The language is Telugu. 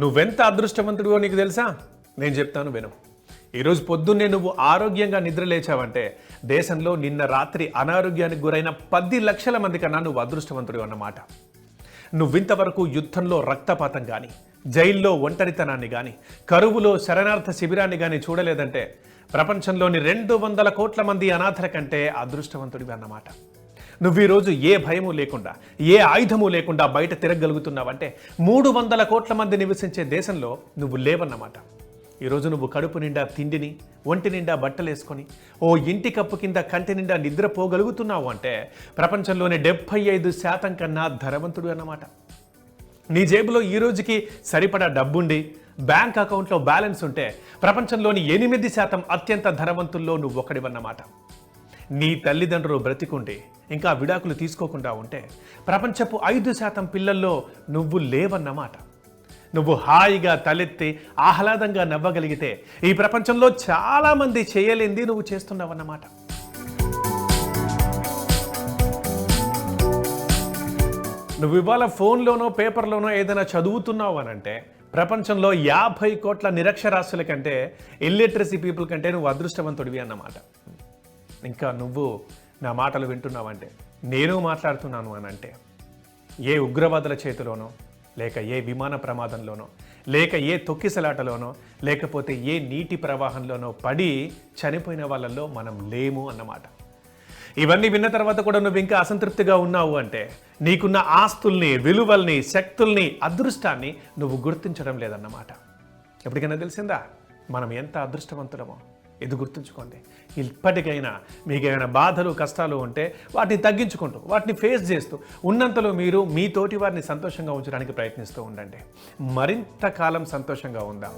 నువ్వెంత అదృష్టవంతుడివో నీకు తెలుసా? నేను చెప్తాను విను. ఈరోజు పొద్దున్నే నువ్వు ఆరోగ్యంగా నిద్ర లేచావంటే దేశంలో నిన్న రాత్రి అనారోగ్యానికి గురైన 10 లక్షల మంది కన్నా నువ్వు అదృష్టవంతుడు అన్నమాట. నువ్వింతవరకు యుద్ధంలో రక్తపాతం కానీ, జైల్లో ఒంటరితనాన్ని కానీ, కరువులో శరణార్థ శిబిరాన్ని కానీ చూడలేదంటే ప్రపంచంలోని 200 కోట్ల మంది అనాథల కంటే అదృష్టవంతుడివి అన్నమాట. నువ్వు ఈరోజు ఏ భయము లేకుండా, ఏ ఆయుధము లేకుండా బయట తిరగలుగుతున్నావంటే 300 కోట్ల మంది నివసించే దేశంలో నువ్వు లేవన్నమాట. ఈరోజు నువ్వు కడుపు నిండా తిండిని, ఒంటి నిండా బట్టలు వేసుకొని ఓ ఇంటి కప్పు కింద కంటి నిండా నిద్రపోగలుగుతున్నావు అంటే ప్రపంచంలోని 75% కన్నా ధనవంతుడు అన్నమాట. నీ జేబులో ఈ రోజుకి సరిపడా డబ్బుండి బ్యాంక్ అకౌంట్లో బ్యాలెన్స్ ఉంటే ప్రపంచంలోని 8% అత్యంత ధనవంతుల్లో నువ్వు ఒకడివన్నమాట. నీ తల్లిదండ్రులు బ్రతికుండి ఇంకా విడాకులు తీసుకోకుండా ఉంటే ప్రపంచపు 5% పిల్లల్లో నువ్వు లేవన్నమాట. నువ్వు హాయిగా తలెత్తి ఆహ్లాదంగా నవ్వగలిగితే ఈ ప్రపంచంలో చాలామంది చేయలేంది నువ్వు చేస్తున్నావన్నమాట. నువ్వు ఇవాళ ఫోన్లోనో పేపర్లోనో ఏదైనా చదువుతున్నావు అనంటే ప్రపంచంలో 50 కోట్ల నిరక్షరాస్యుల కంటే, ఇల్లిటరసీ పీపుల్ కంటే నువ్వు అదృష్టవంతుడివి అన్నమాట. ఇంకా నువ్వు నా మాటలు వింటున్నావంటే, నేను మాట్లాడుతున్నాను అనంటే ఏ ఉగ్రవాదుల చేతిలోనో, లేక ఏ విమాన ప్రమాదంలోనో, లేక ఏ తొక్కిసలాటలోనో, లేకపోతే ఏ నీటి ప్రవాహంలోనో పడి చనిపోయిన వాళ్ళల్లో మనం లేము అన్నమాట. ఇవన్నీ విన్న తర్వాత కూడా నువ్వు ఇంకా అసంతృప్తిగా ఉన్నావు అంటే నీకున్న ఆస్తుల్ని, విలువల్ని, శక్తుల్ని, అదృష్టాన్ని నువ్వు గుర్తించడం లేదన్నమాట. ఎప్పటికైనా తెలిసిందా మనం ఎంత అదృష్టవంతులమో? ఇది గుర్తుంచుకోండి. ఇప్పటికైనా మీకు ఏమైనా బాధలు, కష్టాలు ఉంటే వాటిని తగ్గించుకుంటూ, వాటిని ఫేస్ చేస్తూ ఉన్నంతలో మీరు మీ తోటి వారిని సంతోషంగా ఉంచడానికి ప్రయత్నిస్తూ ఉండండి. మరింత కాలం సంతోషంగా ఉందాం.